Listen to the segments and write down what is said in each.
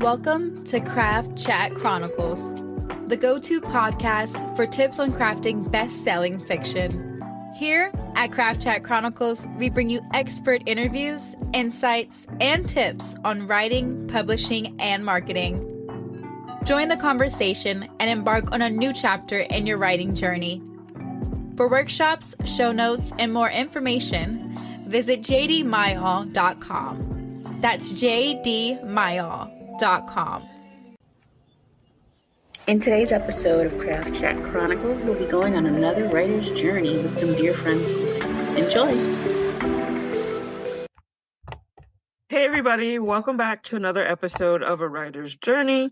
Welcome to Craft Chat Chronicles, the go-to podcast for tips on crafting best-selling fiction. Here at Craft Chat Chronicles, we bring you expert interviews, insights, and tips on writing, publishing, and marketing. Join the conversation and embark on a new chapter in your writing journey. For workshops, show notes, and more information, visit jdmayall.com. That's jdmayall.com. In today's episode of Craft Chat Chronicles, we'll be going on another writer's journey with some dear friends. Enjoy! Hey everybody, welcome back to another episode of A Writer's Journey.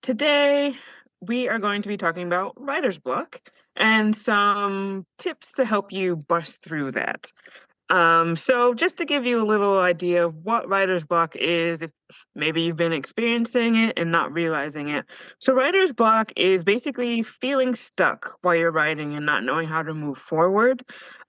Today, we are going to be talking about writer's block and some tips to help you bust through that. So just to give you a little idea of what writer's block is, if maybe you've been experiencing it and not realizing it. So writer's block is basically feeling stuck while you're writing and not knowing how to move forward.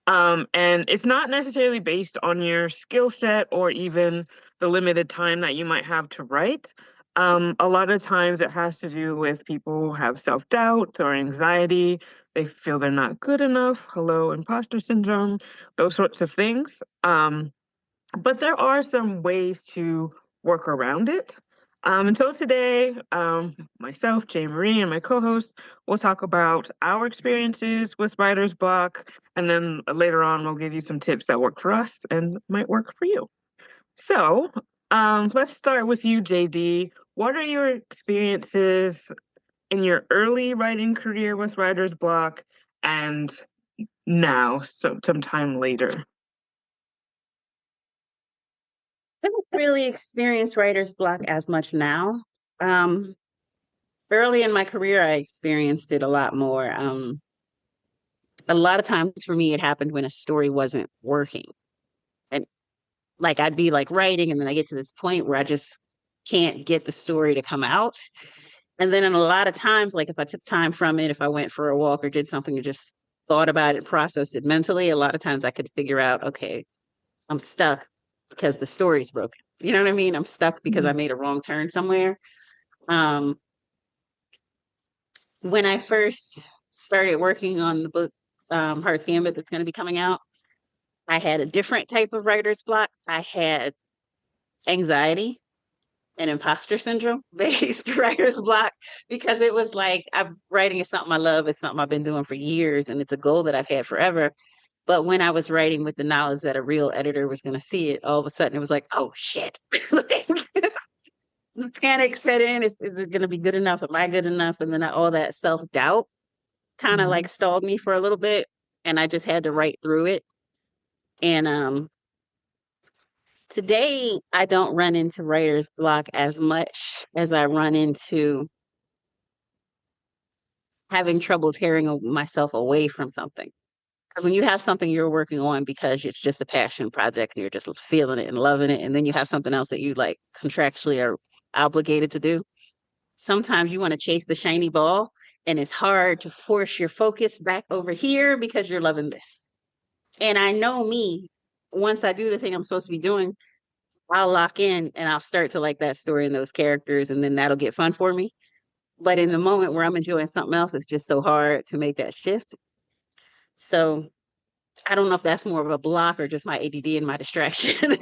And it's not necessarily based on your skill set or even the limited time that you might have to write. A lot of times it has to do with people who have self-doubt or anxiety. They feel they're not good enough. Hello, imposter syndrome, those sorts of things. But there are some ways to work around it. And so today, myself, Jay Marie, and my co-host will talk about our experiences with writer's block. And then later on, we'll give you some tips that work for us and might work for you. So let's start with you, JD. What are your experiences in your early writing career with writer's block and now, some time later? I haven't really experienced writer's block as much now. Early in my career, I experienced it a lot more. A lot of times for me, it happened when a story wasn't working. And like I'd be like writing, and then I get to this point where I just can't get the story to come out. And then in a lot of times, like if I took time from it, if I went for a walk or did something and just thought about it, processed it mentally, a lot of times I could figure out, okay, I'm stuck because the story's broken. You know what I mean? I'm stuck because I made a wrong turn somewhere. When I first started working on the book, Heart's Gambit, that's going to be coming out, I had a different type of writer's block. I had anxiety and imposter syndrome based writer's block, because it was like writing is something I love. It's something I've been doing for years, and it's a goal that I've had forever. But when I was writing with the knowledge that a real editor was going to see it, all of a sudden it was like, oh shit. The panic set in. Is it going to be good enough? Am I good enough? And then all that self-doubt kind of like stalled me for a little bit, and I just had to write through it. And today, I don't run into writer's block as much as I run into having trouble tearing myself away from something. Because when you have something you're working on because it's just a passion project and you're just feeling it and loving it, and then you have something else that you like contractually are obligated to do, sometimes you want to chase the shiny ball, and it's hard to force your focus back over here because you're loving this. And I know me, once I do the thing I'm supposed to be doing, I'll lock in and I'll start to like that story and those characters, and then that'll get fun for me. But in the moment where I'm enjoying something else, it's just so hard to make that shift. So I don't know if that's more of a block or just my ADD and my distraction.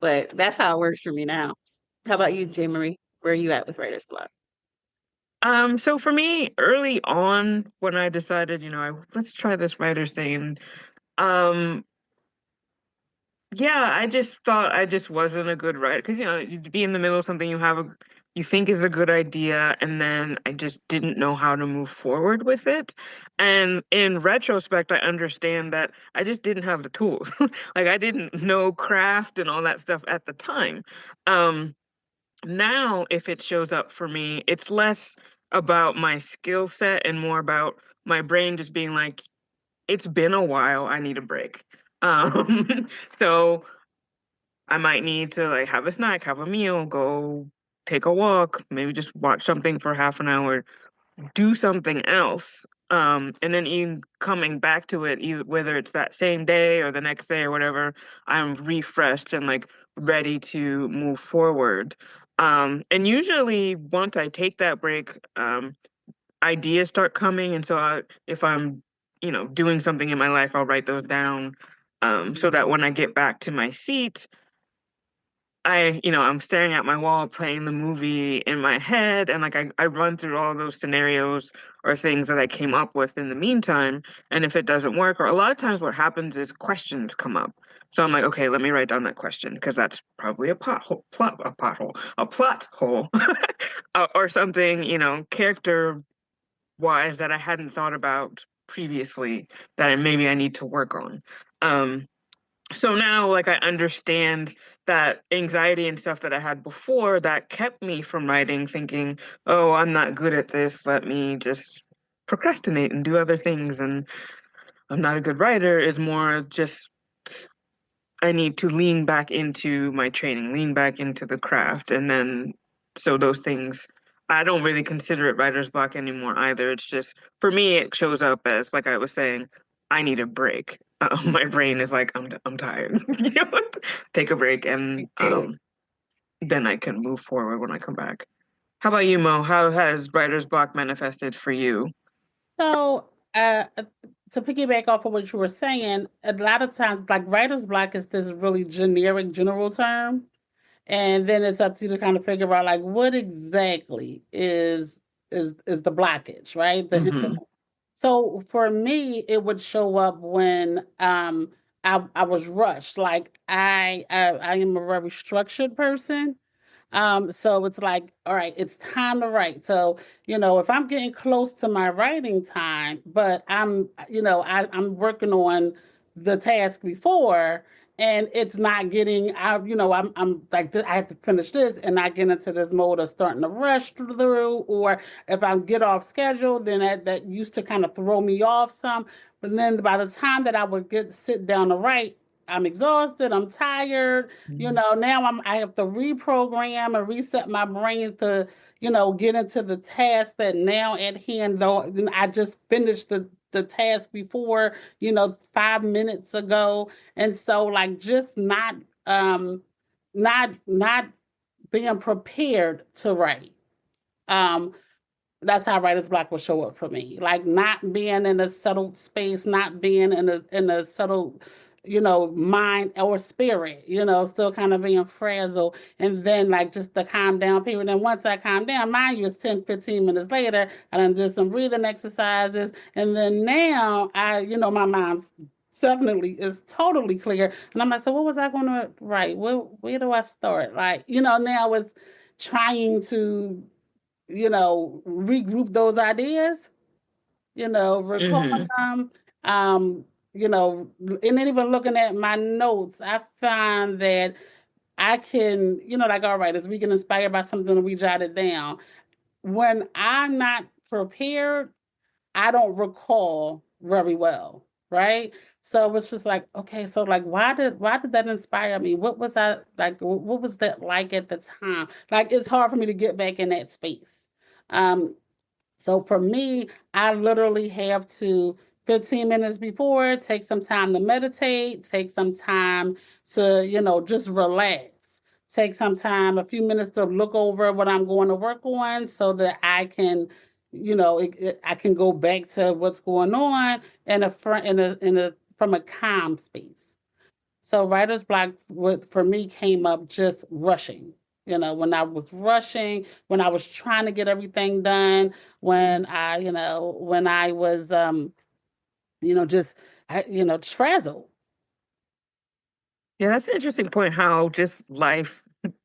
But that's how it works for me now. How about you, J. Marie? Where are you at with writer's block? So for me, early on, when I decided, let's try this writer's thing, yeah, I just thought I just wasn't a good writer because you'd be in the middle of something you think is a good idea, and then I just didn't know how to move forward with it. And in retrospect, I understand that I just didn't have the tools. Like I didn't know craft and all that stuff at the time. Now, if it shows up for me, it's less about my skill set and more about my brain just being like, it's been a while, I need a break. So I might need to like have a snack, have a meal, go take a walk, maybe just watch something for half an hour, do something else. And then even coming back to it, either, whether it's that same day or the next day or whatever, I'm refreshed and like ready to move forward. And usually once I take that break, ideas start coming. And so if I'm, doing something in my life, I'll write those down, so that when I get back to my seat, I'm staring at my wall playing the movie in my head, and like I run through all those scenarios or things that I came up with in the meantime. And if it doesn't work, or a lot of times what happens is questions come up. So I'm like, okay, let me write down that question because that's probably a plot hole, or something, character wise that I hadn't thought about previously that maybe I need to work on. Um, so now like I understand that anxiety and stuff that I had before that kept me from writing, thinking, oh, I'm not good at this, let me just procrastinate and do other things, and I'm not a good writer, is more just I need to lean back into my training, lean back into the craft. And then so those things, I don't really consider it writer's block anymore either. It's just for me it shows up as, like I was saying, I need a break. My brain is like, I'm tired. Take a break, and then I can move forward when I come back. How about you, Mo? How has writer's block manifested for you? So, to piggyback off of what you were saying, a lot of times, like writer's block is this really generic, general term, and then it's up to you to kind of figure out like what exactly is the blockage, right? Hmm. So for me, it would show up when I was rushed. Like I am a very structured person. So it's like, all right, it's time to write. So, if I'm getting close to my writing time, but I'm working on the task before and it's not getting out, I'm like, I have to finish this and I get into this mode of starting to rush through, or if I get off schedule, then that used to kind of throw me off some. But then by the time that I would sit down to write, I'm exhausted, I'm tired, now I have to reprogram and reset my brain to, get into the task that now at hand, though I just finished the task before, 5 minutes ago. And so like just not being prepared to write. Um, that's how writer's block will show up for me. Like not being in a settled space, not being in a settled, mind or spirit, still kind of being frazzled. And then like just the calm down period. And once I calm down, mind you, it's 10, 15 minutes later, I done did some breathing exercises. And then now my mind's definitely is totally clear. And I'm like, so what was I going to write? Where do I start? Like, now it's trying to regroup those ideas, recall Hmm. them, um, and then even looking at my notes, I find that I can, like, all right, as we get inspired by something that we jotted down. When I'm not prepared, I don't recall very well, right? So it's just like, okay, so like why did that inspire me? What was I like what was that like at the time? Like it's hard for me to get back in that space. Um, so for me, I literally have to 15 minutes before take some time to meditate, take some time to, just relax. Take some time, a few minutes to look over what I'm going to work on so that I can, I can go back to what's going on in a front in a from a calm space. So writer's block for me came up just rushing. When I was rushing, when I was trying to get everything done, when I was just frazzled. Yeah, that's an interesting point, how just life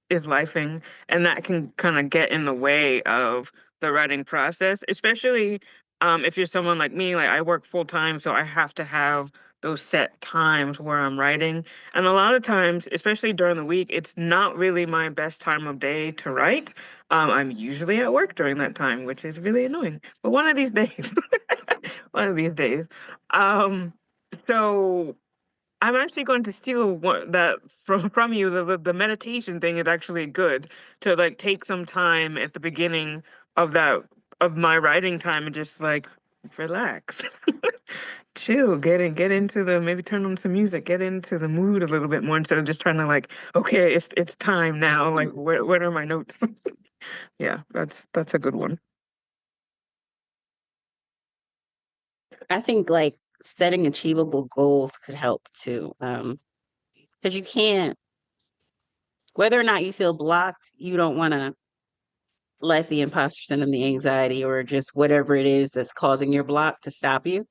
is lifing, and that can kind of get in the way of the writing process, especially if you're someone like me. Like I work full time, so I have to have those set times where I'm writing. And a lot of times, especially during the week, it's not really my best time of day to write. I'm usually at work during that time, which is really annoying. But one of these days, one of these days. Um, so I'm actually going to steal that from you. The meditation thing is actually good, to like take some time at the beginning of that of my writing time and just like relax. Chill, get into the maybe turn on some music, get into the mood a little bit more instead of just trying to like, okay, it's time now. Like where are my notes? Yeah, that's a good one. I think like setting achievable goals could help too. Because you can't, whether or not you feel blocked, you don't want to let the imposter syndrome, the anxiety, or just whatever it is that's causing your block to stop you.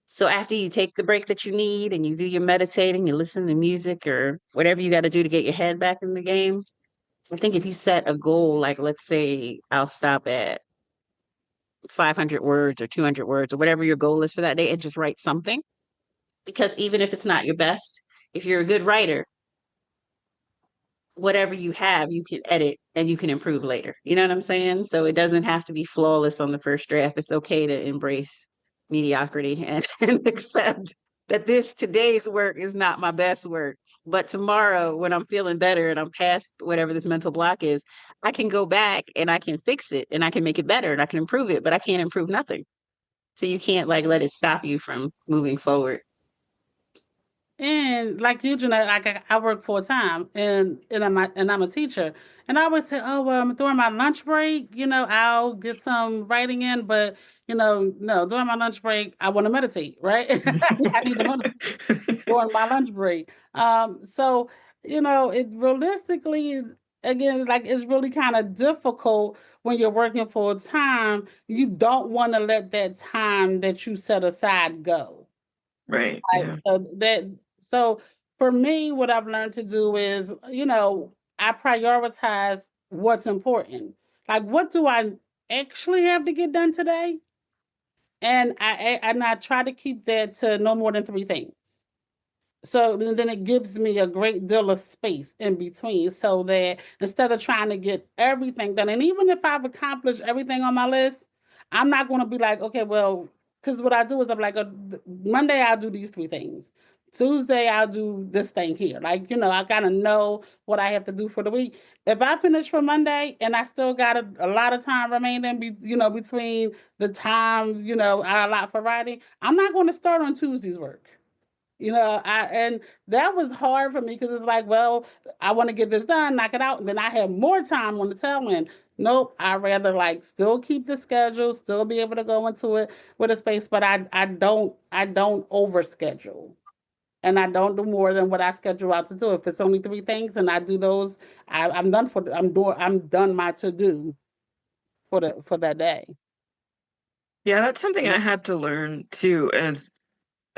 So after you take the break that you need and you do your meditating, you listen to music or whatever you got to do to get your head back in the game, I think if you set a goal, like let's say I'll stop at 500 words or 200 words or whatever your goal is for that day and just write something. Because even if it's not your best, if you're a good writer, whatever you have, you can edit and you can improve later. You know what I'm saying? So it doesn't have to be flawless on the first draft. It's okay to embrace mediocrity and accept that today's work is not my best work. But tomorrow, when I'm feeling better and I'm past whatever this mental block is, I can go back and I can fix it and I can make it better and I can improve it, but I can't improve nothing. So you can't like let it stop you from moving forward. And like you, Jeanette, like I work full time, and I'm a teacher, and I always say, oh well, during my lunch break, I'll get some writing in, but no, during my lunch break, I want to meditate, right? I need to meditate during my lunch break. So it realistically, again, like it's really kind of difficult when you're working full time. You don't want to let that time that you set aside go. Right. Right. Yeah. So for me, what I've learned to do is, I prioritize what's important. Like, what do I actually have to get done today? And I try to keep that to no more than three things. So then it gives me a great deal of space in between so that instead of trying to get everything done, and even if I've accomplished everything on my list, I'm not going to be like, okay, well, because what I do is I'm like, Monday I'll do these three things. Tuesday I'll do this thing here. Like, I gotta know what I have to do for the week. If I finish for Monday and I still got a lot of time remaining, between the time, I allot for writing, I'm not going to start on Tuesday's work. And that was hard for me because it's like, well, I want to get this done, knock it out, and then I have more time on the tail end. Nope, I rather like still keep the schedule, still be able to go into it with a space, but I don't overschedule. And I don't do more than what I schedule out to do. If it's only three things and I do those, I'm done my to do for that day. Yeah, that's something And I that's had to learn too, is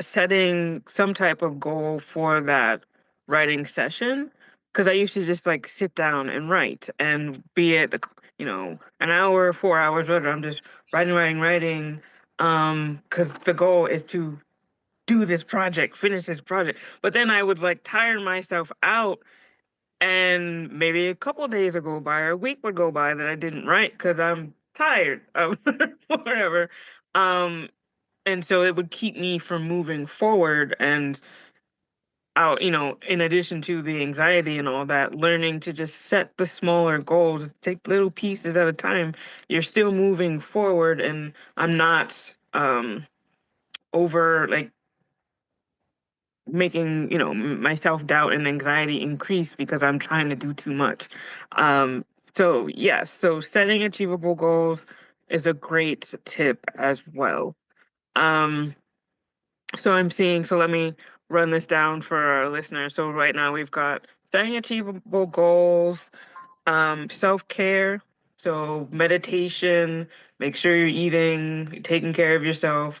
setting some type of goal for that writing session. Because I used to just like sit down and write, and be it an hour, 4 hours, whatever. I'm just writing, writing, writing. Because the goal is to do this project, finish this project. But then I would like tire myself out, and maybe a couple of days would go by or a week would go by that I didn't write because I'm tired of whatever. Um, and so it would keep me from moving forward and out, in addition to the anxiety and all that, learning to just set the smaller goals, take little pieces at a time. You're still moving forward, and I'm not over like making my self-doubt and anxiety increase because I'm trying to do too much. So yes, so setting achievable goals is a great tip as well. um so I'm seeing, so let me run this down for our listeners. So right now we've got setting achievable goals, self-care, so meditation, make sure you're eating, taking care of yourself.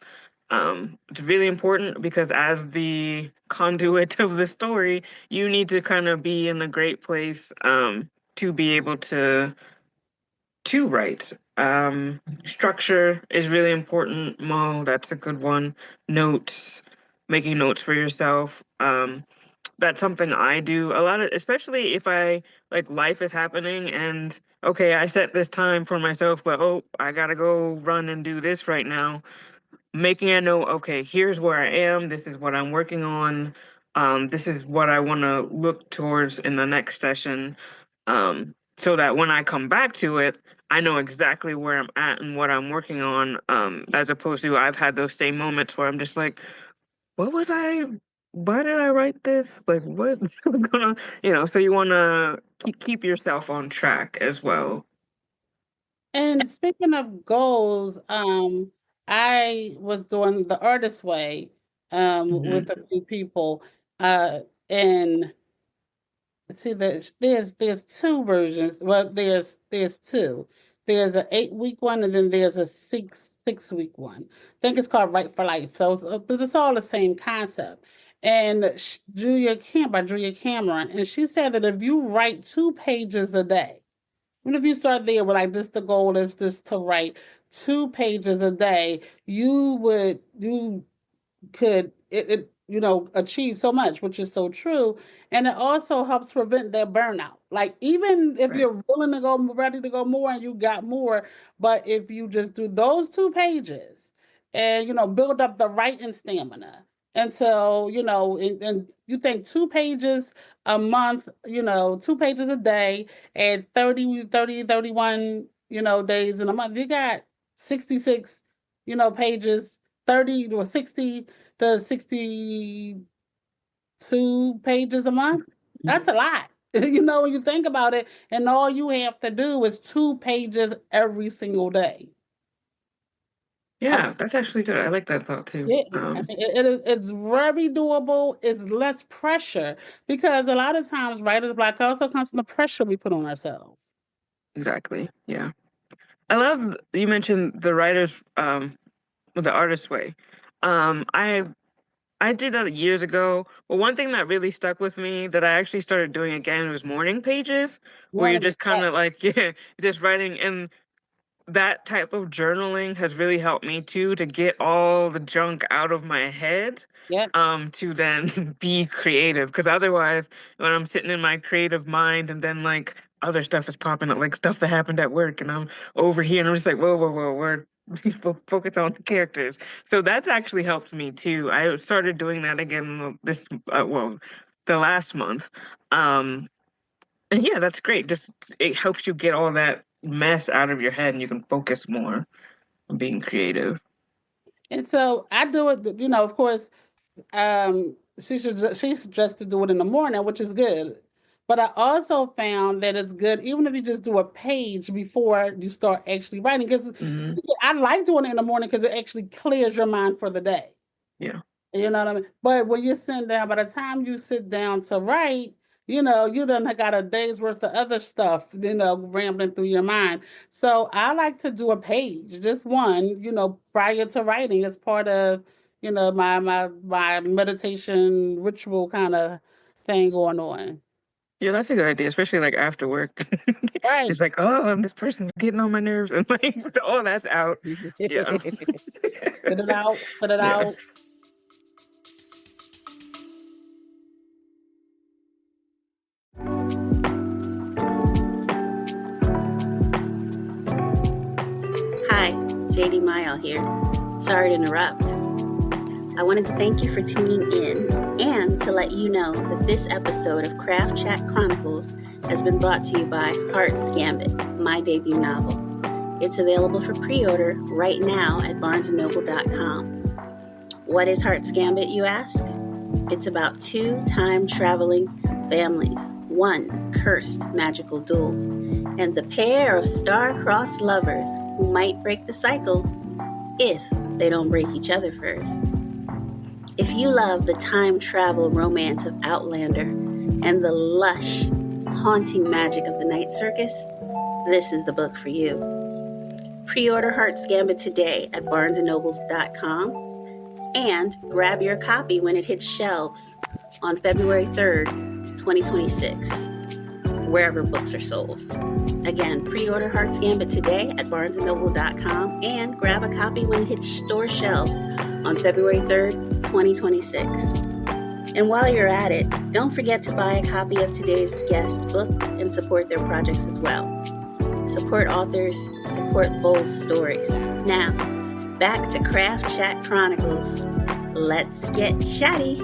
It's really important because as the conduit of the story, you need to kind of be in a great place to be able to write. Structure is really important, Mo. That's a good one. Notes, making notes for yourself. That's something I do a lot of, especially if I like life is happening and okay, I set this time for myself, but oh, I gotta go run and do this right now. Making a note, okay, here's where I am, this is what I'm working on, this is what I want to look towards in the next session, so that when I come back to it, I know exactly where I'm at and what I'm working on, as opposed to I've had those same moments where I'm just like, what was I? Why did I write this? Like, what was going on? So you want to keep yourself on track as well. And speaking of goals, I was doing the artist way Hmm. with a few people. And see, there's two versions. Well, there's two. There's an 8 week one, and then there's a six week one. I think it's called Right for Life. So, but it's all the same concept. And Julia Cameron, and she said that if you write 2 pages a day, even if you start there with like this, the goal is this to write 2 pages a day, you could achieve so much, which is so true. And it also helps prevent that burnout. Like even if Right. you're willing to go ready to go more and you got more, but if you just do those 2 pages and build up the writing stamina until and you think 2 pages a month, 2 pages a day and 31 days in a month, you got 66 pages, 30 or 60 to 62 pages a month. That's a lot. When you think about it, and all you have to do is 2 pages every single day. I Yeah, that's actually good. I like that thought too. I mean, it's very doable. It's less pressure because a lot of times writer's block also comes from the pressure we put on ourselves. Exactly. Yeah. I love you mentioned the writer's the artist way. I did that years ago. But one thing that really stuck with me that I actually started doing again was morning pages, where you're Morning, just kind of like, yeah, you're just writing. And that type of journaling has really helped me too to get all the junk out of my head, yeah, to then be creative. Because otherwise, when I'm sitting in my creative mind and then like other stuff is popping up, like stuff that happened at work, and I'm over here and I'm just like, whoa, whoa, whoa, we're focus on the characters. So that's actually helped me too. I started doing that again this the last month. Um, and yeah, that's great. Just it helps you get all that mess out of your head and you can focus more on being creative. and so I do it. Of course, she suggests to do it in the morning, which is good. But I also found that it's good even if you just do a page before you start actually writing. Because Hmm. I like doing it in the morning because it actually clears your mind for the day. Yeah. You know what I mean? But when you're sitting down, by the time you sit down to write, you done got a day's worth of other stuff, rambling through your mind. So I like to do a page, just one, prior to writing as part of, my meditation ritual kind of thing going on. Yeah, that's a good idea, especially like after work. Right. It's like, oh, this person's getting on my nerves, and like, oh, that's out. Yeah. Spit it out, spit it Yeah. out. Hi, JD Mile here. Sorry to interrupt. I wanted to thank you for tuning in and to let you know that this episode of Craft Chat Chronicles has been brought to you by Heart's Gambit, my debut novel. It's available for pre-order right now at barnesandnoble.com. What is Heart's Gambit, you ask? It's about 2 time-traveling families, one cursed magical duel, and the pair of star-crossed lovers who might break the cycle if they don't break each other first. If you love the time travel romance of Outlander and the lush, haunting magic of the night circus, this is the book for you. Pre-order Heart's Gambit today at barnesandnobles.com and grab your copy when it hits shelves on February 3rd, 2026, wherever books are sold. Again, pre-order Heart's Gambit today at barnesandnoble.com and grab a copy when it hits store shelves on February 3rd, 2026. And while you're at it, don't forget to buy a copy of today's guest book and support their projects as well. Support authors, support bold stories. Now, back to Craft Chat Chronicles. Let's get chatty.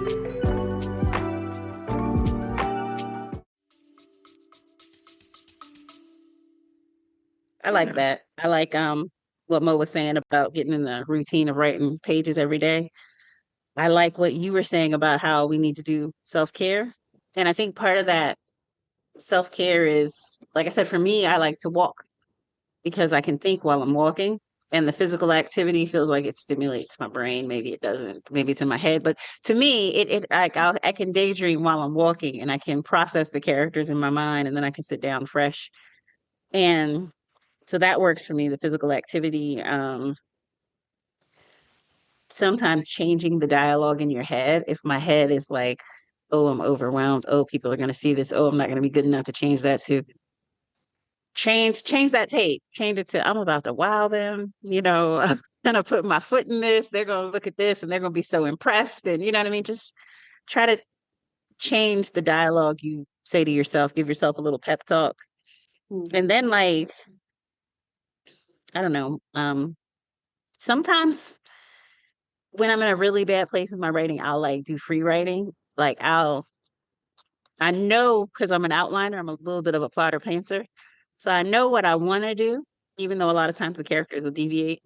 I like that. I like what Mo was saying about getting in the routine of writing pages every day. I like what you were saying about how we need to do self-care. And I think part of that self-care is, like I said, for me, I like to walk because I can think while I'm walking. And the physical activity feels like it stimulates my brain. Maybe it doesn't. Maybe it's in my head. But to me, I can daydream while I'm walking, and I can process the characters in my mind, and then I can sit down fresh. And so that works for me. The physical activity. Sometimes changing the dialogue in your head. If my head is like, oh, I'm overwhelmed. Oh, people are going to see this. Oh, I'm not going to be good enough to change that to change that tape. Change it to I'm about to wow them. I'm gonna put my foot in this. They're gonna look at this and they're gonna be so impressed. And you know what I mean? Just try to change the dialogue you say to yourself. Give yourself a little pep talk, and then like I don't know. Sometimes when I'm in a really bad place with my writing, I'll like do free writing. Like I know because I'm an outliner, I'm a little bit of a plotter pantser. So I know what I want to do, even though a lot of times the characters will deviate.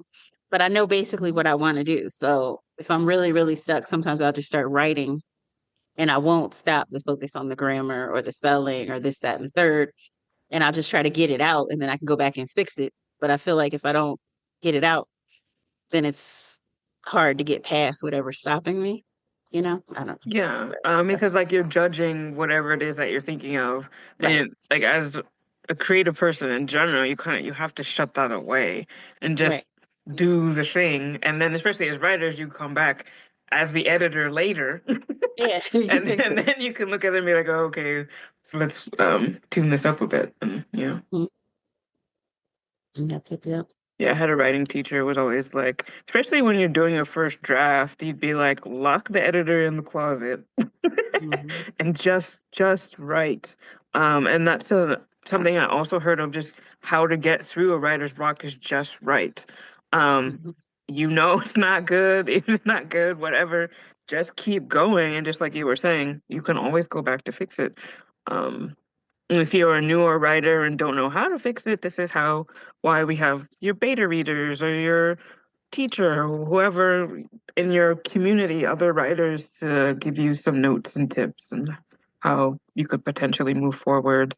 But I know basically what I want to do. So if I'm really, really stuck, sometimes I'll just start writing and I won't stop to focus on the grammar or the spelling or this, that, and the third. And I'll just try to get it out and then I can go back and fix it. But I feel like if I don't get it out, then it's hard to get past whatever's stopping me. I don't know. Yeah, That's because like you're judging whatever it is that you're thinking of, right. and like as a creative person in general, you have to shut that away and Right. just do the thing, and then especially as writers, you come back as the editor later, Yeah. You and fix it. then you can look at it and be like, oh, okay, so let's tune this up a bit, and Mhm. Yep, yep, yep. Yeah, I had a writing teacher who was always like, especially when you're doing a first draft, he'd be like, lock the editor in the closet Mhm. and just write. And that's something I also heard of, just how to get through a writer's block is just write. Um, Mhm. it's not good, it's not good, whatever. Just keep going, and just like you were saying, you can always go back to fix it. Um, if you're a newer writer and don't know how to fix it, this is why we have your beta readers or your teacher or whoever in your community, other writers, to give you some notes and tips and how you could potentially move forward.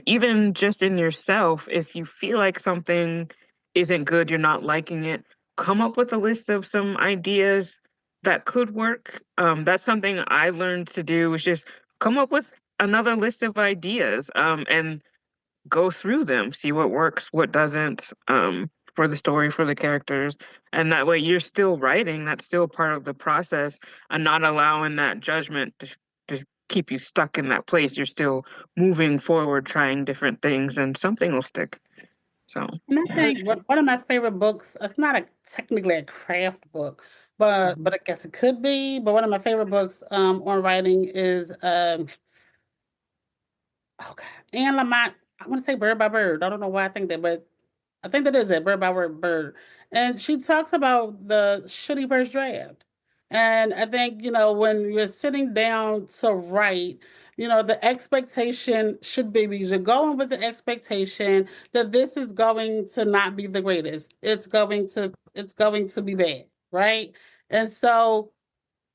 Even just in yourself, if you feel like something isn't good, you're not liking it, come up with a list of some ideas that could work. That's something I learned to do, is just come up with another list of ideas, and go through them, see what works, what doesn't, for the story, for the characters. And that way you're still writing, that's still part of the process, and not allowing that judgment to keep you stuck in that place. You're still moving forward, trying different things, and something will stick. So, And I think one of my favorite books, it's not technically a craft book, but I guess it could be. But one of my favorite books on writing is oh God, Anne Lamott. I want to say Bird by Bird. I don't know why I think that, but I think that is it, Bird by Bird. And she talks about the shitty first draft. And I think, when you're sitting down to write, the expectation should be, because you're going with the expectation that this is going to not be the greatest. It's going to be bad, right? And so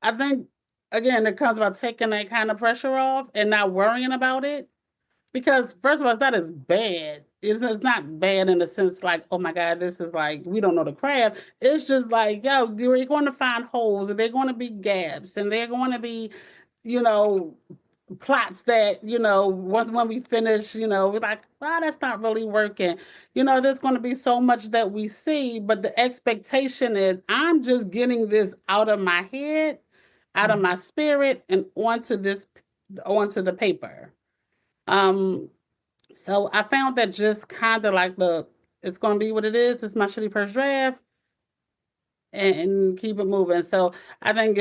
I think again it comes about taking that kind of pressure off and not worrying about it, because first of all, it's not as bad. It's not bad in the sense like, oh my God, this is like, we don't know the craft. It's just like, yo, you're going to find holes and they're going to be gaps and they're going to be, you know, plots that, once when we finish, we're like, wow, that's not really working. There's going to be so much that we see, but the expectation is I'm just getting this out of my head, out of my spirit, and onto the paper. Um, so I found that just kind of like, look, it's going to be what it is. It's my shitty first draft, and keep it moving. So I think,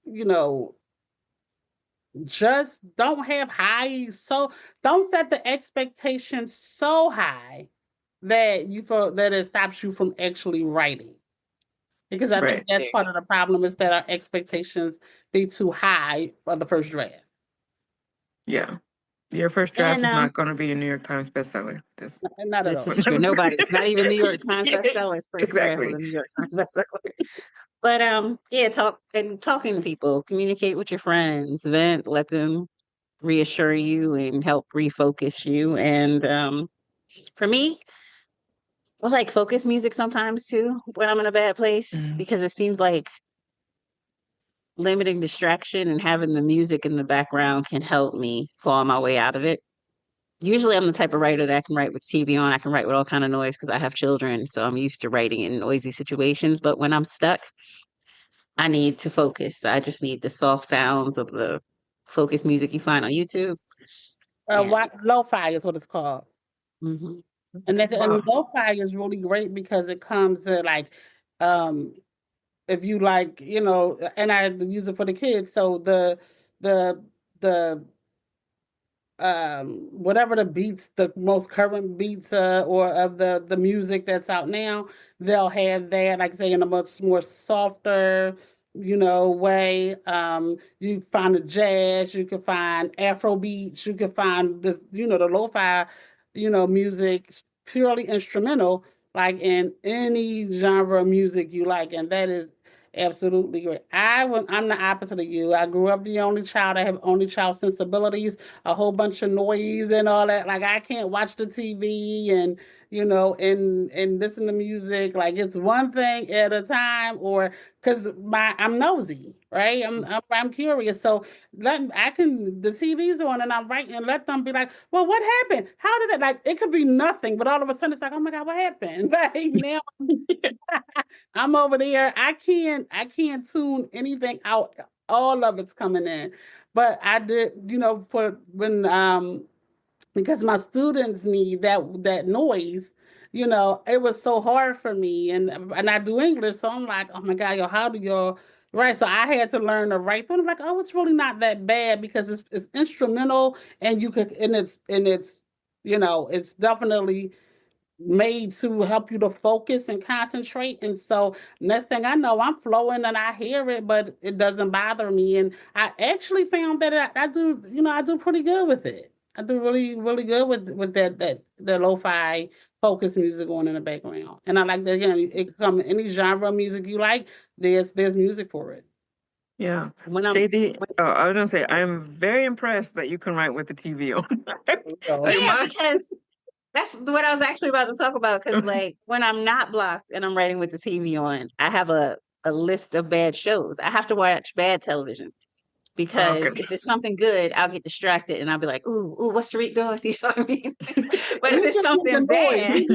you know, just don't have high. So don't set the expectations so high that you feel that it stops you from actually writing. Because I think right. that's part of the problem, is that our expectations be too high for the first draft. Yeah. Your first draft And is not going to be a New York Times bestseller. Not at this all. is true. Nobody's, not even New York Times Yeah, bestsellers. First draft was exactly. a New York Times bestseller. But yeah, talking to people, communicate with your friends, vent, let them reassure you and help refocus you. And for me, I like focus music sometimes too when I'm in a bad place, because it seems like limiting distraction and having the music in the background can help me claw my way out of it. Usually I'm the type of writer that I can write with TV on. I can write with all kind of noise because I have children, so I'm used to writing in noisy situations. But when I'm stuck, I need to focus. I just need the soft sounds of the focus music you find on YouTube. Yeah. Lo-fi is what it's called. Hmm. And lo-fi is really great because it comes to like, if you like, and I use it for the kids. So the the whatever the beats, the most current beats, or of the music that's out now, they'll have that, like I say, in a much more softer, way. You find the jazz, you can find Afro beats, you can find this, the lo-fi, music, purely instrumental, like in any genre of music you like, and that is absolutely great. I'm the opposite of you. I grew up the only child. I have only child sensibilities, a whole bunch of noise and all that. Like I can't watch the TV and and listen to music. Like it's one thing at a time, or because I'm nosy, right? I'm curious. So the TV's on and I'm writing and let them be like, well, what happened? How did it, like, it could be nothing, but all of a sudden it's like, oh my God, what happened? Like now I'm over there. I can't tune anything out. All of it's coming in. But I did, for when because my students need that noise, it was so hard for me. And I do English, so I'm like, oh my God, yo, how do y'all right? So I had to learn to write. I'm like, oh, it's really not that bad because it's instrumental and you could and it's it's definitely made to help you to focus and concentrate. And so next thing I know, I'm flowing and I hear it, but it doesn't bother me. And I actually found that I do, I do pretty good with it. I do really, really good with that the lo-fi focus music on in the background. And I like that, again, it can come in any genre of music you like, there's music for it. Yeah. When I'm, JD, I was gonna say, I'm very impressed that you can write with the TV on. Like yeah, because that's what I was actually about to talk about. Because like when I'm not blocked and I'm writing with the TV on, I have a list of bad shows. I have to watch bad television. Because Okay. if it's something good, I'll get distracted and I'll be like, ooh, what's Tariq doing? You know what I mean? But if it's something bad,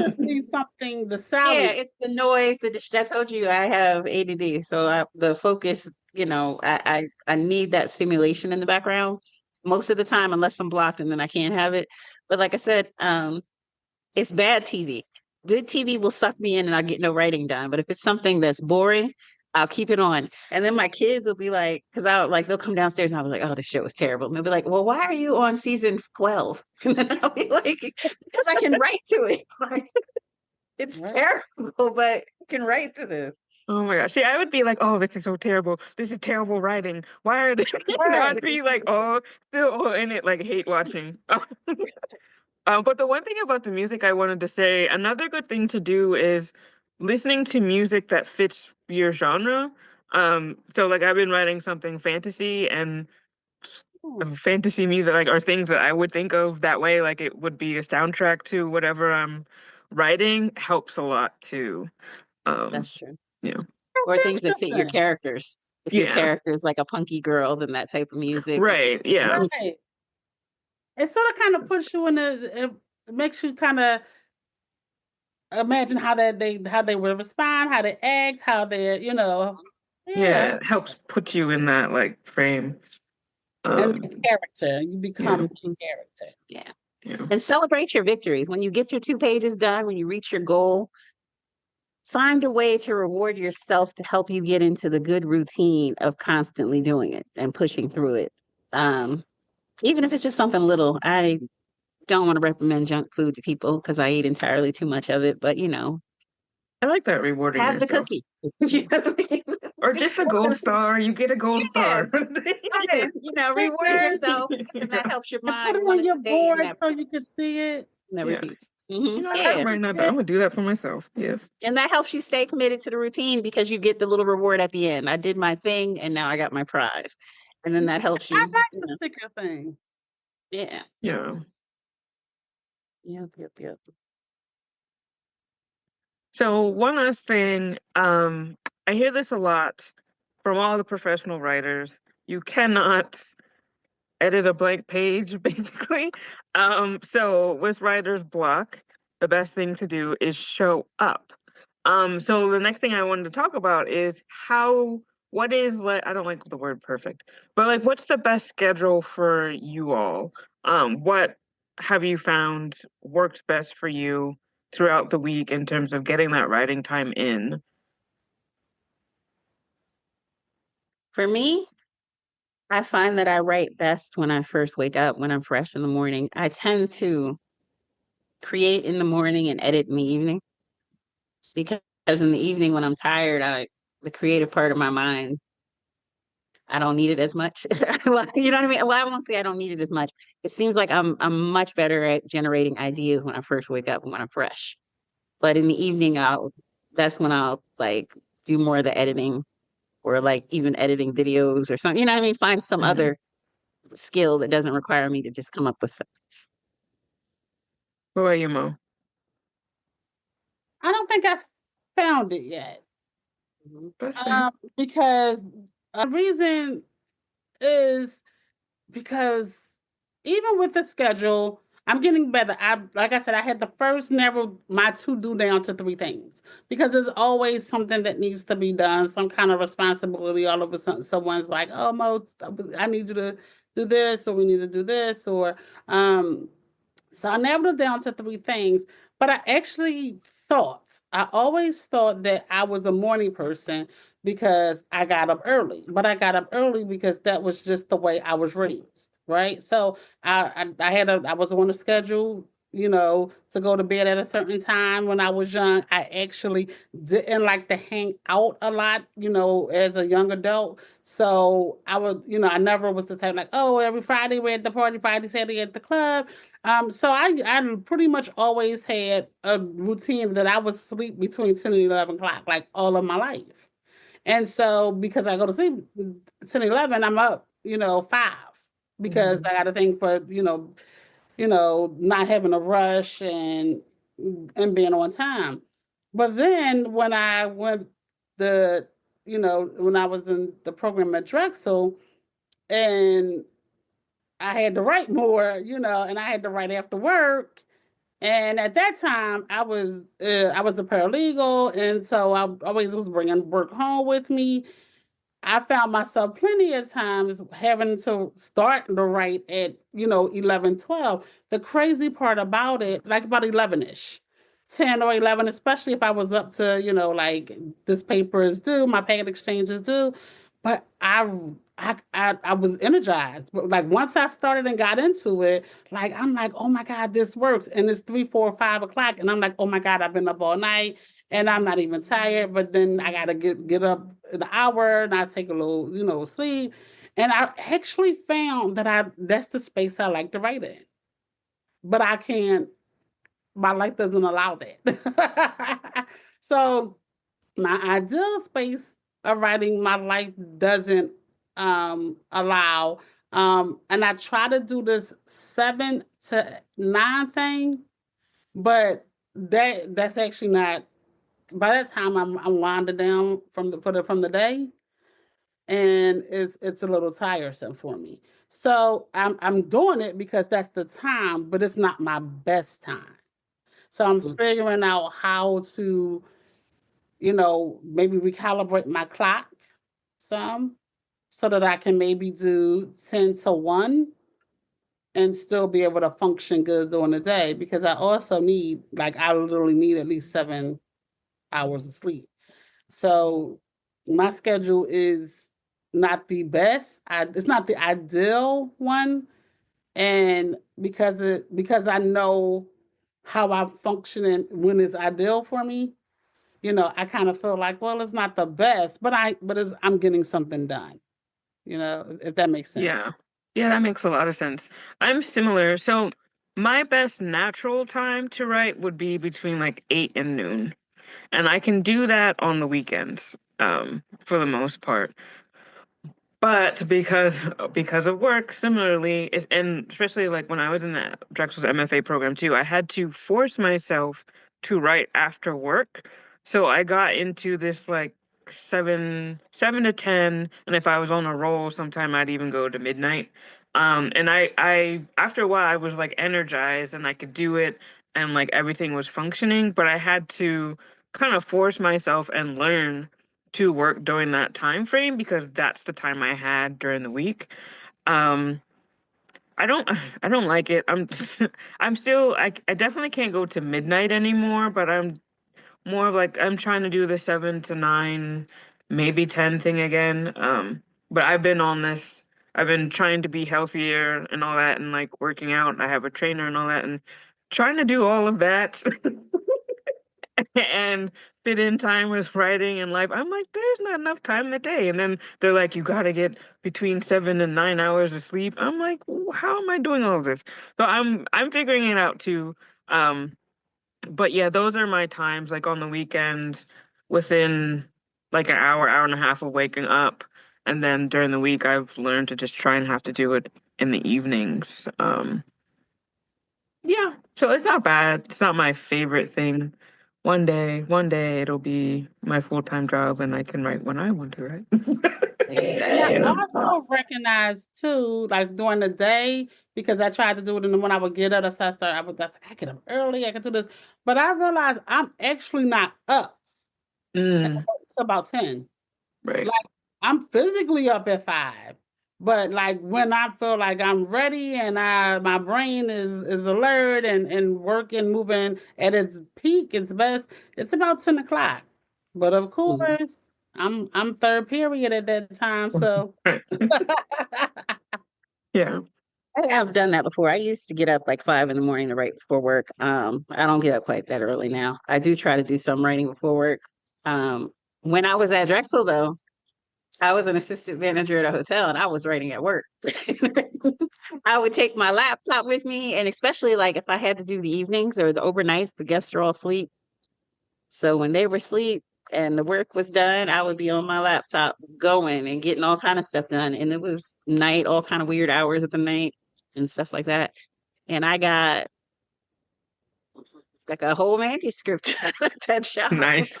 something, the yeah, sound. it's the noise, I told you I have ADD. So the focus, I need that stimulation in the background most of the time, unless I'm blocked and then I can't have it. But like I said, it's bad TV. Good TV will suck me in and I'll get no writing done. But if it's something that's boring, I'll keep it on. And then my kids will be like, because they'll come downstairs and I'll be like, oh, this show is terrible. And they'll be like, well, why are you on season 12? And then I'll be like, because I can write to it. Like, it's terrible, but I can write to this. Oh my gosh. See, I would be like, oh, this is so terrible. This is terrible writing. Why are they? I'd be like, oh, still all in it, like hate watching. But the one thing about the music I wanted to say, another good thing to do is listening to music that fits your genre. So like I've been writing something fantasy, and fantasy music like are things that I would think of that way, like it would be a soundtrack to whatever I'm writing, helps a lot too. That's true. Yeah. Or things that fit your characters. If your Yeah. character is like a punky girl, then that type of music. Right. Yeah. Right. It sort of kind of puts you it makes you kind of imagine how they will respond, how they act, how they, Yeah. It helps put you in that like frame. And the character. You become the character. Yeah. Yeah. And celebrate your victories. When you get your 2 pages done, when you reach your goal, find a way to reward yourself to help you get into the good routine of constantly doing it and pushing through it. Even if it's just something little. I don't want to recommend junk food to people because I eat entirely too much of it, but I like that, rewarding Have the yourself. cookie. You know what I mean? Or just a gold star. You get a gold Yeah, star. something, reward yourself because then that helps your And put mind it want on to your stay in board that so you can see it. Yeah. routine. You know what? Yeah. I'm writing that down. I'm gonna do that for myself. Yes. And that helps you stay committed to the routine because you get the little reward at the end. I did my thing and now I got my prize. And then that helps I you. like the sticker thing. Yeah. Yeah. Yep. So one last thing, I hear this a lot from all the professional writers. You cannot edit a blank page, basically. So with writer's block, the best thing to do is show up. So the next thing I wanted to talk about is what is like, I don't like the word perfect, but like, what's the best schedule for you all? What have you found works best for you throughout the week in terms of getting that writing time in? For me, I find that I write best when I first wake up, when I'm fresh in the morning. I tend to create in the morning and edit in the evening because in the evening when I'm tired, the creative part of my mind, I don't need it as much. Well, you know what I mean? Well, I won't say I don't need it as much. It seems like I'm much better at generating ideas when I first wake up and when I'm fresh. But in the evening, that's when I'll like do more of the editing or like even editing videos or something. You know what I mean? Find some Mhm. other skill that doesn't require me to just come up with stuff. What about you, Mo? I don't think I found it yet. That's fair. Because the reason is because even with the schedule, I'm getting better. Like I said, I had to first narrow my to-do down to 3 things because there's always something that needs to be done, some kind of responsibility. All of a sudden, someone's like, "Oh, Mo, I need you to do this, or we need to do this," or so I narrowed it down to 3 things, but I always thought that I was a morning person because I got up early. But I got up early because that was just the way I was raised, right? So I was on a schedule, to go to bed at a certain time when I was young. I actually didn't like to hang out a lot, as a young adult. So I never was the type like, oh, every Friday we're at the party, Friday, Saturday at the club. So I pretty much always had a routine that I would sleep between 10 and 11 o'clock, like all of my life. And so because I go to sleep 10, 11, I'm up, 5 because I got to think for, not having a rush and being on time. But then when I went when I was in the program at Drexel and I had to write more, and I had to write after work. And at that time, I was a paralegal, and so I always was bringing work home with me. I found myself plenty of times having to start to write at, 11, 12. The crazy part about it, like about 11-ish, 10 or 11, especially if I was up to, like this paper is due, my packet exchange is due. But I was energized. But like once I started and got into it, like I'm like, oh my God, this works. And it's 3, 4, 5 o'clock. And I'm like, oh my God, I've been up all night and I'm not even tired, but then I gotta get up an hour and I take a little, sleep. And I actually found that that's the space I like to write in. But I can't, my life doesn't allow that. So my ideal space of writing my life doesn't allow. And I try to do this 7 to 9 thing, but that's actually not by that time I'm winding down from the day, and it's a little tiresome for me. So I'm doing it because that's the time, but it's not my best time. So I'm figuring out how to, maybe recalibrate my clock some so that I can maybe do 10 to 1 and still be able to function good during the day because I literally need at least 7 hours of sleep. So my schedule is not the best. It's not the ideal one, and because I know how I'm functioning when it's ideal for me, I kind of feel like, well, it's not the best, but I'm getting something done. If that makes sense. Yeah. Yeah, that makes a lot of sense. I'm similar. So my best natural time to write would be between like 8 and noon. And I can do that on the weekends, for the most part. But because of work, similarly, and especially like when I was in the Drexel's MFA program too, I had to force myself to write after work. So I got into this like 7 to 10, and if I was on a roll, sometime I'd even go to midnight. And I after a while I was like energized and I could do it, and like everything was functioning, but I had to kind of force myself and learn to work during that time frame because that's the time I had during the week. Um, I don't I don't like it. I'm still I definitely can't go to midnight anymore, but I'm more of like I'm trying to do the 7 to 9, maybe 10 thing again. But I've been trying to be healthier and all that and like working out. I have a trainer and all that and trying to do all of that. And fit in time with writing and life. I'm like, there's not enough time in the day. And then they're like, you got to get between 7 and 9 hours of sleep. I'm like, how am I doing all of this? So I'm figuring it out too. Um, but yeah, those are my times. Like on the weekends, within like an hour and a half of waking up, and then during the week, I've learned to just try and have to do it in the evenings. Yeah, so it's not bad. It's not my favorite thing. One day it'll be my full-time job and I can write when I want to write. And I Yeah. also recognize too, like during the day, because I tried to do it in the when I would get up, that's how I get up early, I can do this. But I realized I'm actually not up Mm, until about 10. right. Like I'm physically up at 5. But like when I feel like I'm ready and my brain is alert and working, moving at its peak, its best, it's about 10 o'clock. But of Mhm. course, I'm third period at that time, so Right. Yeah. I've done that before. I used to get up like 5 in the morning to write before work. I don't get up quite that early now. I do try to do some writing before work. When I was at Drexel, though, I was an assistant manager at a hotel and I was writing at work. I would take my laptop with me, and especially like if I had to do the evenings or the overnights, the guests are all asleep. So when they were asleep and the work was done, I would be on my laptop going and getting all kind of stuff done. And it was night, all kind of weird hours of the night and stuff like that. And I got like a whole manuscript at that job. Nice.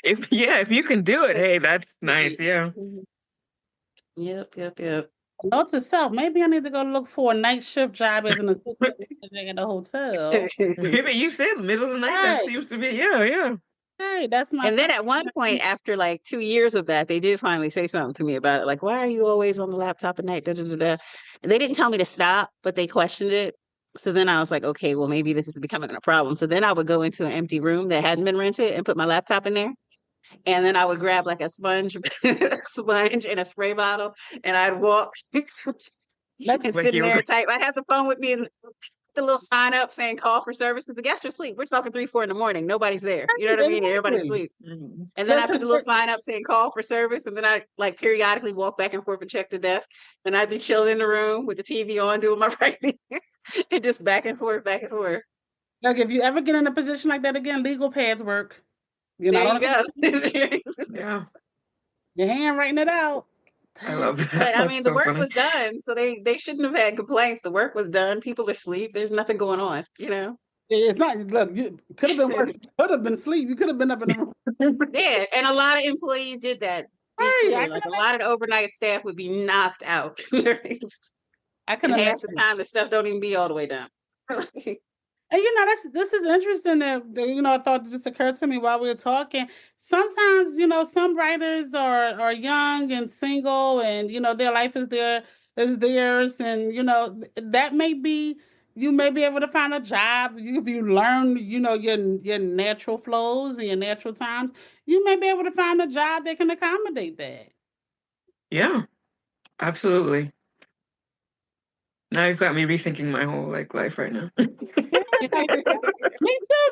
If you can do it, hey, that's nice. Yeah. Yep. note to self, maybe I need to go look for a night shift job as an assistant manager at a hotel. Maybe you said middle of the night. That Right. seems to be yeah. Hey, that's my And then time. at one point, after like 2 years of that, they did finally say something to me about it. Like, why are you always on the laptop at night? Da, da, da, da. And they didn't tell me to stop, but they questioned it. So then I was like, okay, well, maybe this is becoming a problem. So then I would go into an empty room that hadn't been rented and put my laptop in there. And then I would grab like a sponge, sponge and a spray bottle, and I'd walk Let's and Like sit in you there were and type. I'd have the phone with me and the little sign up saying call for service because the guests are asleep. We're talking 3, 4 in the morning. Nobody's there. You know what I mean? Everybody's exactly. asleep. Mhm. And then I put Listen, the little sign up saying call for service. And then I like periodically walk back and forth and check the desk. And I'd be chilling in the room with the TV on doing my writing and just back and forth, back and forth. like if you ever get in a position like that again, legal pads work. You're There not you on go. Yeah. your hand writing it out. I love that. But I That's mean, the so work funny. was done. So they shouldn't have had complaints. The work was done. People are asleep. There's nothing going on, you know? It's not look, you could have been working, could have been asleep. You could have been up in the room. Yeah. And a lot of employees did that. Be Hey, clear. Like a lot of the overnight staff would be knocked out. I can And half the imagine. time the stuff don't even be all the way done. And this is interesting that I thought it just occurred to me while we were talking. Sometimes, some writers are young and single and their life is theirs and that may be you may be able to find a job if you learn, your natural flows and your natural times, you may be able to find a job that can accommodate that. Yeah, absolutely. Now you've got me rethinking my whole like life right now. Me too,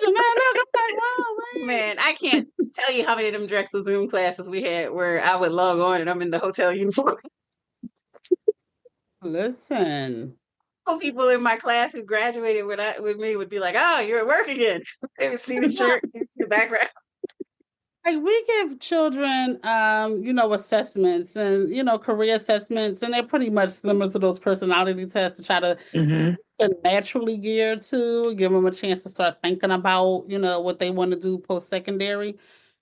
Janelle. Look, I'm like, wow, Man, I can't tell you how many of them Drexel Zoom classes we had where I would log on and I'm in the hotel uniform. listen. People in my class who graduated with me would be like, "Oh, you're at work again." They would see the shirt, see the background. Like we give children, assessments and, career assessments, and they're pretty much similar to those personality tests to try to they're naturally geared to give them a chance to start thinking about, what they want to do post-secondary.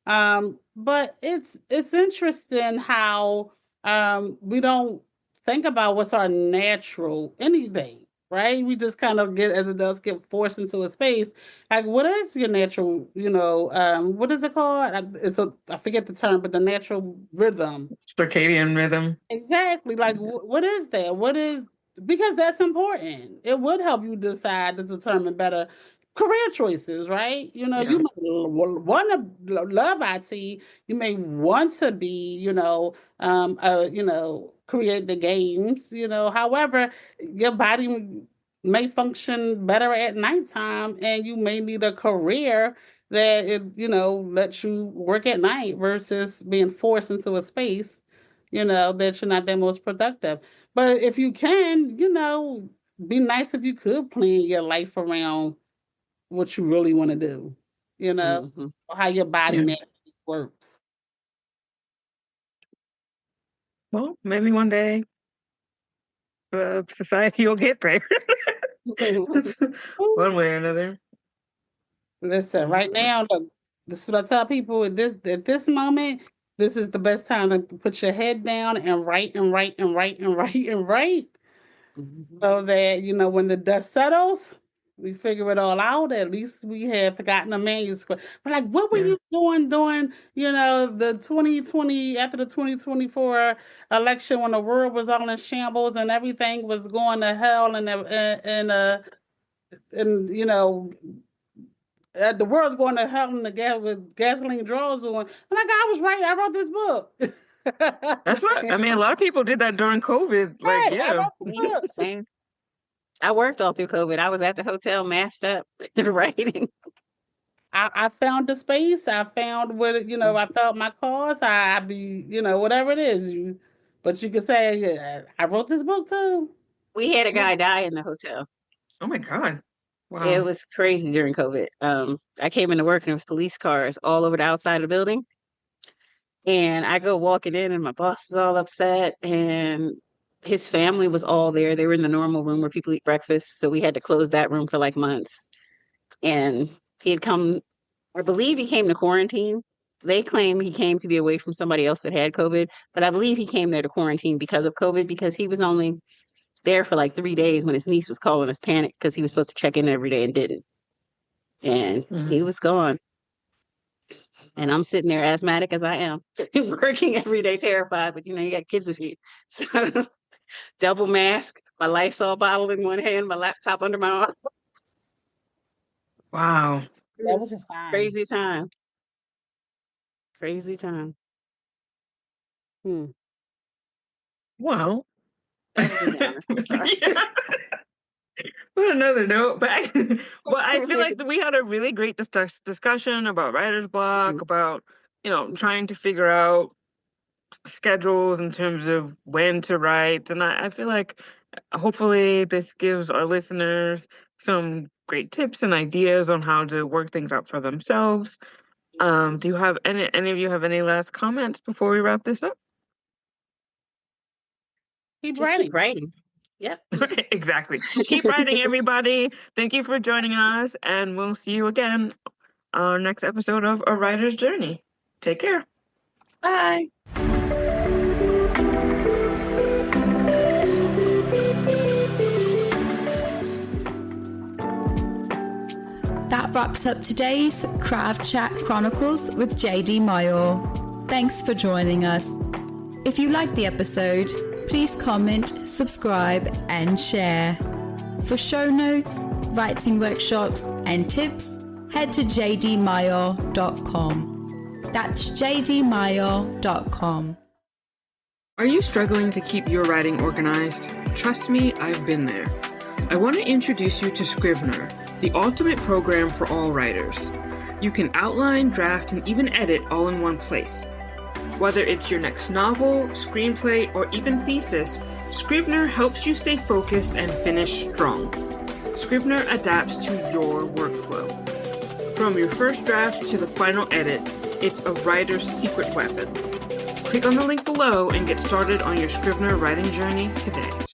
But it's interesting how we don't think about what's our natural anything, right? We just kind of as adults get forced into a space. Like, what is your natural, what is it called? I forget the term, but the natural rhythm. Circadian rhythm. Exactly. Like, what is that? Because that's important. It would help you decide to determine better career choices, right? You might want to love IT. You may want to be, create the games, However, your body may function better at nighttime and you may need a career that lets you work at night versus being forced into a space, that you're not that most productive. But if you can, be nice if you could plan your life around what you really want to do, or how your body naturally works. Well, maybe one day society will get there. One way or another. Listen, right now, look, this is what I tell people at this moment, this is the best time to put your head down and write and write and write and write and write. So that, when the dust settles, we figure it all out. At least we have forgotten a manuscript. But like, what were you doing during, the 2020, after the 2024 election when the world was all in shambles and everything was going to hell and the world's going to hell in the with gasoline draws on. And like, I was right. I wrote this book. That's right. I mean, a lot of people did that during COVID. Like, Same. I worked all through COVID. I was at the hotel, masked up, writing. I found the space. I found what I felt my cause. I be whatever it is. But you could say, I wrote this book too. We had a guy die in the hotel. Oh my God. Wow. It was crazy during COVID. I came into work and there was police cars all over the outside of the building. And I go walking in and my boss is all upset and his family was all there. They were in the normal room where people eat breakfast. So we had to close that room for like months. And he had come, I believe he came to quarantine. They claim he came to be away from somebody else that had COVID, but I believe he came there to quarantine because of COVID because he was only there for like 3 days when his niece was calling us panic because he was supposed to check in every day and didn't. And he was gone. And I'm sitting there asthmatic as I am, working every day, terrified, but you got kids to feed. So double mask, my Lysol bottle in one hand, my laptop under my arm. Wow. That was a time. Crazy time. Crazy time. Wow. I'm sorry. On another note, well, I feel like we had a really great discussion about writer's block, about trying to figure out schedules in terms of when to write, and I feel like hopefully this gives our listeners some great tips and ideas on how to work things out for themselves. Do you have any of you have any last comments before we wrap this up? Keep writing. Yep. Exactly. Keep writing, everybody. Thank you for joining us, and we'll see you again on our next episode of A Writer's Journey. Take care. Bye. That wraps up today's Craft Chat Chronicles with JD Mayo. Thanks for joining us. If you liked the episode, please comment, subscribe, and share. For show notes, writing workshops, and tips, head to jdmayo.com. That's jdmayo.com. Are you struggling to keep your writing organized? Trust me, I've been there. I want to introduce you to Scrivener, the ultimate program for all writers. You can outline, draft, and even edit all in one place. Whether it's your next novel, screenplay, or even thesis, Scrivener helps you stay focused and finish strong. Scrivener adapts to your workflow. From your first draft to the final edit, it's a writer's secret weapon. Click on the link below and get started on your Scrivener writing journey today.